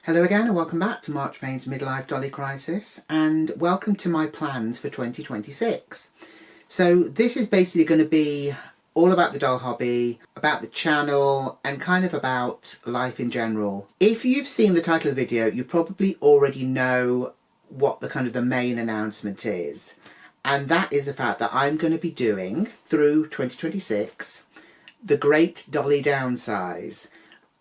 Hello again and welcome back to March Payne's Midlife Dolly Crisis, and welcome to my plans for 2026. So this is basically going to be all about the doll hobby, about the channel, and kind of about life in general. If you've seen the title of the video, you probably already know what the main announcement is. And that is the fact that I'm going to be doing, through 2026, the Great Dolly Downsize.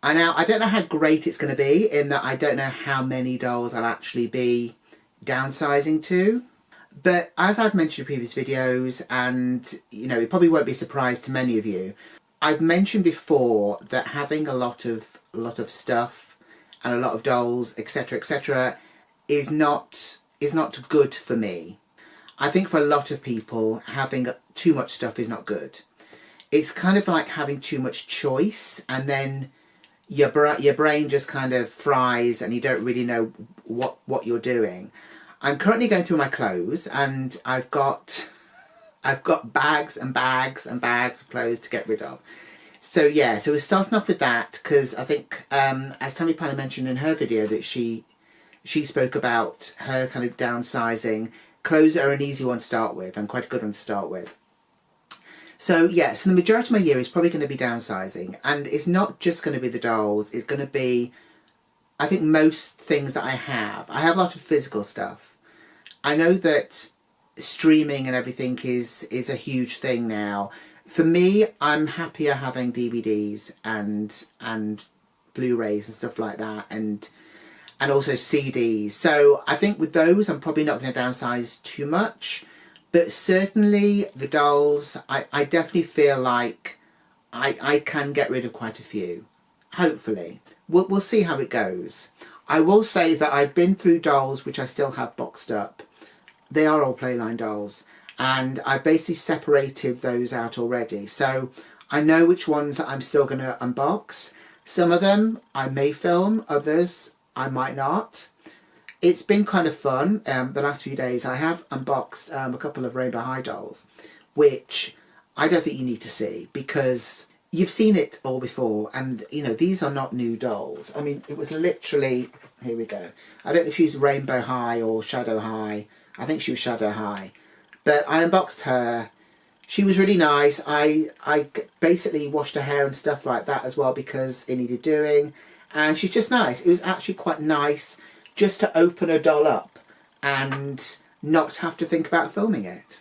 Now, I don't know how great it's going to be, in that I don't know how many dolls I'll actually be downsizing to. But as I've mentioned in previous videos, and it probably won't be a surprise to many of you, I've mentioned before that having a lot of stuff and a lot of dolls, etc., is not good for me. I think for a lot of people, having too much stuff is not good. It's kind of like having too much choice, and then your brain just kind of fries and you don't really know what you're doing. I'm currently going through my clothes, and I've got bags and bags and bags of clothes to get rid of. So yeah, so we're starting off with that because I think as Tammy Panner mentioned in her video that she spoke about her kind of downsizing. Clothes are an easy one to start with and quite a good one to start with. So yeah, so the majority of my year is probably going to be downsizing, and it's not just going to be the dolls. It's going to be, I think, most things that I have. I have a lot of physical stuff. I know that streaming and everything is a huge thing now. For me, I'm happier having DVDs and Blu-rays and stuff like that, and also CDs. So I think with those, I'm probably not going to downsize too much. But certainly the dolls, I definitely feel like I can get rid of quite a few. Hopefully. We'll see how it goes. I will say that I've been through dolls which I still have boxed up. They are all Playline dolls. And I basically separated those out already. So I know which ones I'm still going to unbox. Some of them I may film, others I might not. It's been kind of fun the last few days. I have unboxed a couple of Rainbow High dolls, which I don't think you need to see because you've seen it all before, and these are not new dolls. I mean, it was literally, here we go. I don't know if she's Rainbow High or Shadow High. I think she was Shadow High. But I unboxed her. She was really nice. I basically washed her hair and stuff like that as well because it needed doing. And she's just nice. It was actually quite nice just to open a doll up and not have to think about filming it.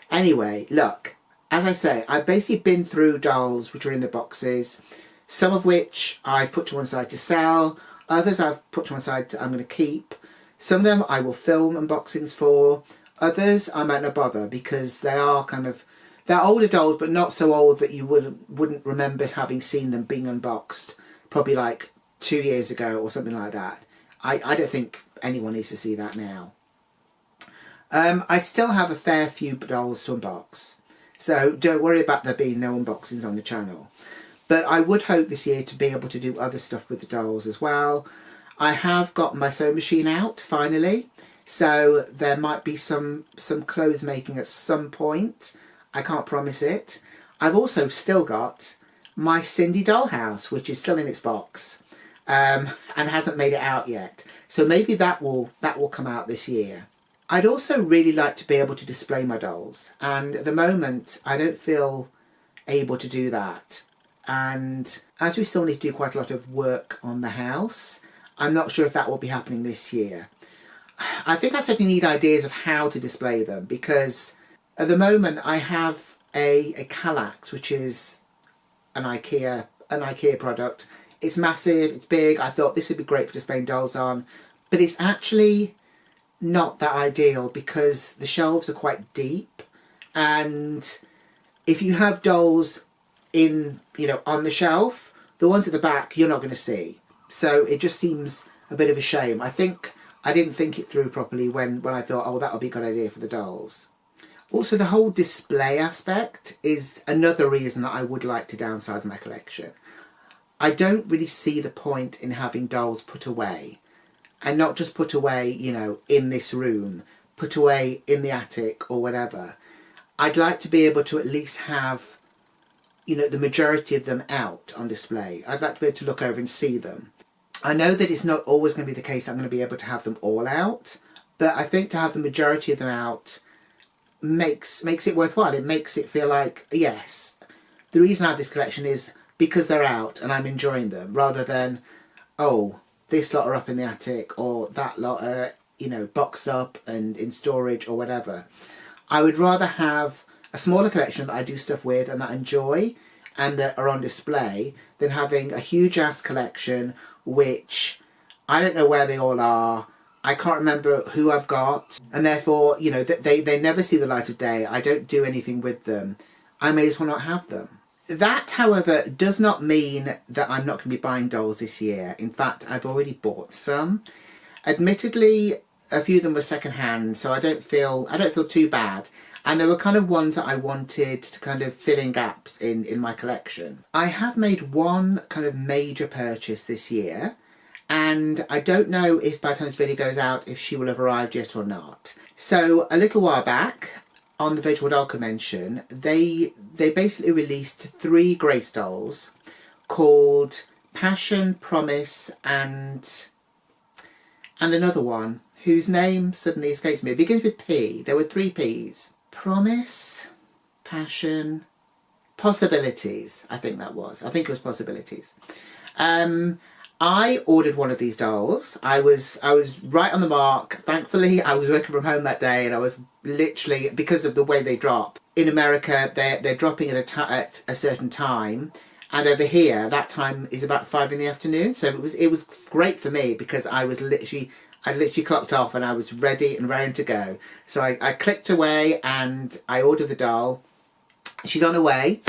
Anyway, look, as I say, I've basically been through dolls which are in the boxes, some of which I've put to one side to sell, others I've put to one side I'm going to keep. Some of them I will film unboxings for, others I might not bother because they're older dolls, but not so old that you wouldn't remember having seen them being unboxed, probably like 2 years ago or something like that. I don't think anyone needs to see that now. I still have a fair few dolls to unbox, so don't worry about there being no unboxings on the channel. But I would hope this year to be able to do other stuff with the dolls as well. I have got my sewing machine out finally, so there might be some clothes making at some point. I can't promise it. I've also still got my Cindy dollhouse, which is still in its box. And hasn't made it out yet. So maybe that will come out this year. I'd also really like to be able to display my dolls. And at the moment, I don't feel able to do that. And as we still need to do quite a lot of work on the house, I'm not sure if that will be happening this year. I think I certainly need ideas of how to display them, because at the moment I have a Kallax, which is an IKEA product. It's massive, it's big. I thought this would be great for displaying dolls on, but it's actually not that ideal because the shelves are quite deep, and if you have dolls in, on the shelf, the ones at the back you're not going to see. So it just seems a bit of a shame. I think I didn't think it through properly when I thought, oh, that would be a good idea for the dolls. Also, the whole display aspect is another reason that I would like to downsize my collection. I don't really see the point in having dolls put away, and not just put away, in this room, put away in the attic or whatever. I'd like to be able to at least have, the majority of them out on display. I'd like to be able to look over and see them. I know that it's not always going to be the case that I'm going to be able to have them all out, but I think to have the majority of them out makes it worthwhile. It makes it feel like, yes, the reason I have this collection is because they're out and I'm enjoying them, rather than, oh, this lot are up in the attic or that lot are, you know, boxed up and in storage or whatever. I would rather have a smaller collection that I do stuff with and that I enjoy and that are on display than having a huge ass collection which I don't know where they all are. I can't remember who I've got, and therefore, you know, they never see the light of day. I don't do anything with them. I may as well not have them. That, however, does not mean that I'm not going to be buying dolls this year. In fact, I've already bought some. Admittedly, a few of them were second-hand, so I don't feel too bad. And there were kind of ones that I wanted to kind of fill in gaps in my collection. I have made one kind of major purchase this year, and I don't know if by the time this video goes out if she will have arrived yet or not. So a little while back on the Virtual Doll Convention, they basically released 3 Grace dolls called Passion, Promise and another one whose name suddenly escapes me. It begins with P. There were 3 P's. Promise, Passion, Possibilities, I think that was. I think it was Possibilities. I ordered one of these dolls. I was right on the mark. Thankfully, I was working from home that day, and I was literally, because of the way they drop. In America, they're dropping at a certain time, and over here, that time is about 5 in the afternoon. So it was great for me because I literally clocked off and I was ready and raring to go. So I clicked away and I ordered the doll. She's on her way.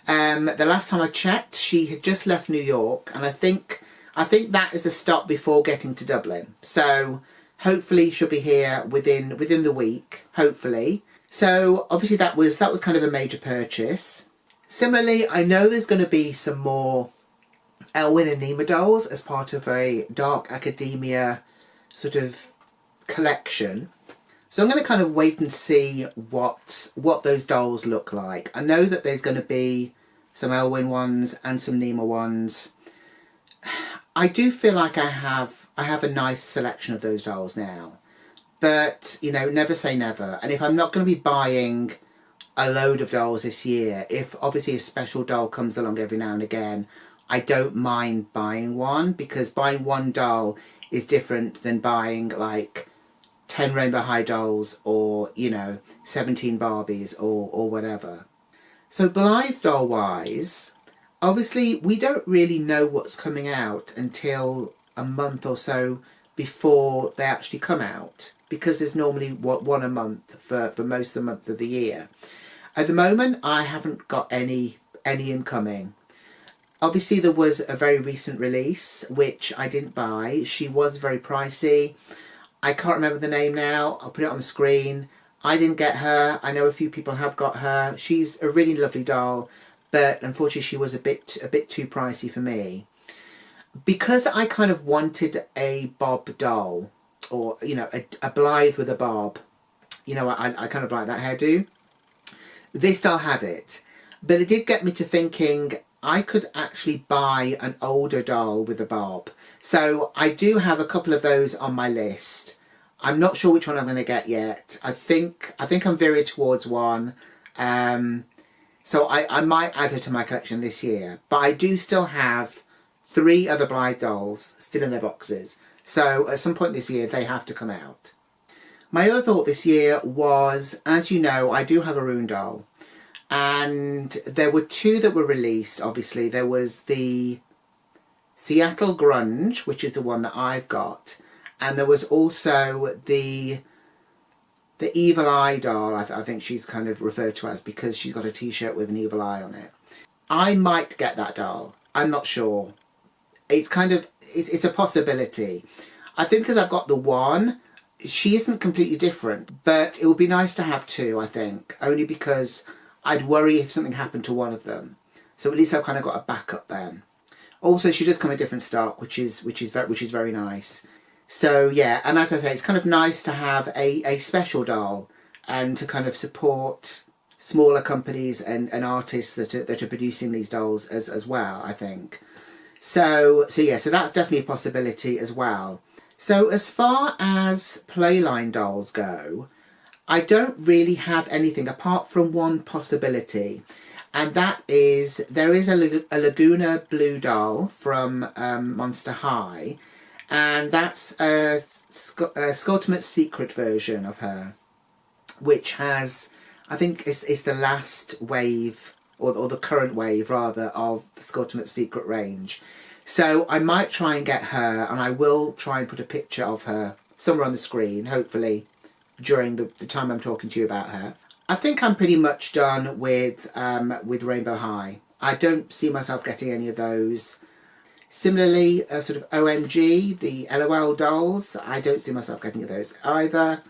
The last time I checked, she had just left New York, and I think that is the stop before getting to Dublin. So hopefully she'll be here within the week, hopefully. So obviously that was kind of a major purchase. Similarly, I know there's going to be some more Elwyn and Nima dolls as part of a Dark Academia sort of collection. So I'm going to kind of wait and see what those dolls look like. I know that there's going to be some Elwyn ones and some Nima ones. I do feel like I have a nice selection of those dolls now, but you know, never say never. And if I'm not going to be buying a load of dolls this year, if obviously a special doll comes along every now and again, I don't mind buying one, because buying one doll is different than buying like 10 Rainbow High dolls or, you know, 17 Barbies or whatever. So Blythe doll wise, obviously, we don't really know what's coming out until a month or so before they actually come out, because there's normally one a month for most of the month of the year. At the moment, I haven't got any incoming. Obviously, there was a very recent release, which I didn't buy. She was very pricey. I can't remember the name now. I'll put it on the screen. I didn't get her. I know a few people have got her. She's a really lovely doll, but unfortunately she was a bit too pricey for me. Because I kind of wanted a bob doll, or, you know, a Blythe with a bob. You know, I kind of like that hairdo. This doll had it, but it did get me to thinking I could actually buy an older doll with a bob. So I do have a couple of those on my list. I'm not sure which one I'm going to get yet. I think I'm veering towards one. So I might add her to my collection this year. But I do still have 3 other Blythe dolls still in their boxes. So at some point this year, they have to come out. My other thought this year was, as you know, I do have a Rune doll. And there were 2 that were released, obviously. There was the Seattle Grunge, which is the one that I've got. And there was also the Evil Eye doll, I think she's kind of referred to as, because she's got a t-shirt with an evil eye on it. I might get that doll. I'm not sure. It's kind of, it's a possibility. I think because I've got the one, she isn't completely different, but it would be nice to have 2, I think, only because I'd worry if something happened to one of them. So at least I've kind of got a backup then. Also, she does come in different stock, which is very nice. So yeah, and as I say, it's kind of nice to have a special doll and to kind of support smaller companies and artists that are producing these dolls as well, I think. So yeah, so that's definitely a possibility as well. So as far as Playline dolls go, I don't really have anything apart from one possibility. And that is, there is a Laguna Blue doll from Monster High. And that's a Skulltimate's Secret version of her, which has, I think it's the last wave, or the current wave rather, of the Skulltimate's Secret range. So I might try and get her, and I will try and put a picture of her somewhere on the screen, hopefully during the time I'm talking to you about her. I think I'm pretty much done with Rainbow High. I don't see myself getting any of those. Similarly, sort of OMG, the LOL dolls, I don't see myself getting those either.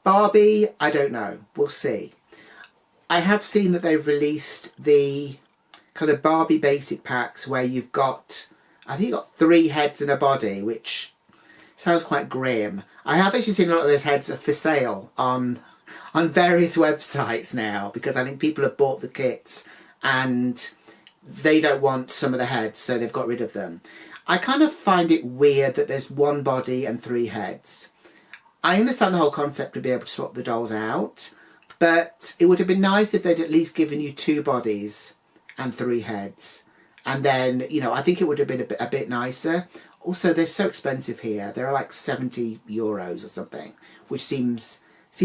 Barbie, I don't know. We'll see. I have seen that they've released the kind of Barbie basic packs where you've got, I think you've got 3 heads and a body, which sounds quite grim. I have actually seen a lot of those heads for sale on various websites now, because I think people have bought the kits and they don't want some of the heads, so they've got rid of them. I kind of find it weird that there's 1 body and 3 heads. I understand the whole concept of being able to swap the dolls out, but it would have been nice if they'd at least given you 2 bodies and 3 heads. And then, you know, I think it would have been a bit nicer. Also, they're so expensive here. They're like €70 or something, which seems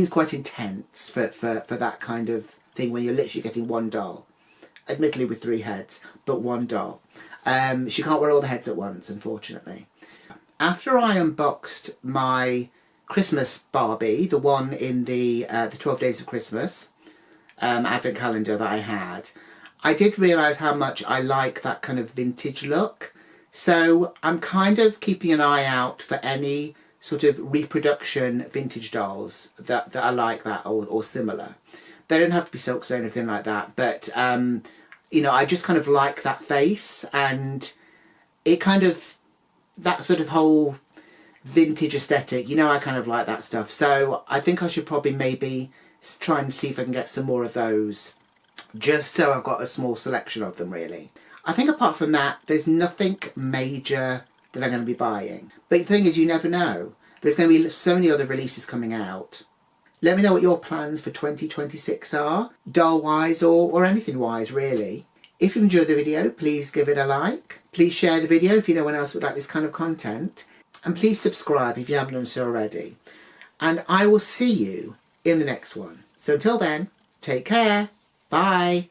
quite intense for that kind of thing when you're literally getting 1 doll. Admittedly with 3 heads, but 1 doll. She can't wear all the heads at once, unfortunately. After I unboxed my Christmas Barbie, the one in the 12 Days of Christmas advent calendar that I had, I did realise how much I like that kind of vintage look. So I'm kind of keeping an eye out for any sort of reproduction vintage dolls that are like that or similar. They don't have to be silks or anything like that, but you know, I just kind of like that face, and it kind of, that sort of whole vintage aesthetic, you know, I kind of like that stuff. So I think I should probably maybe try and see if I can get some more of those, just so I've got a small selection of them, really. I think apart from that, there's nothing major that I'm going to be buying. But the thing is, you never know. There's going to be so many other releases coming out. Let me know what your plans for 2026 are, doll-wise or anything-wise, really. If you enjoyed the video, please give it a like. Please share the video if you know anyone else would like this kind of content. And please subscribe if you haven't done so already. And I will see you in the next one. So until then, take care. Bye.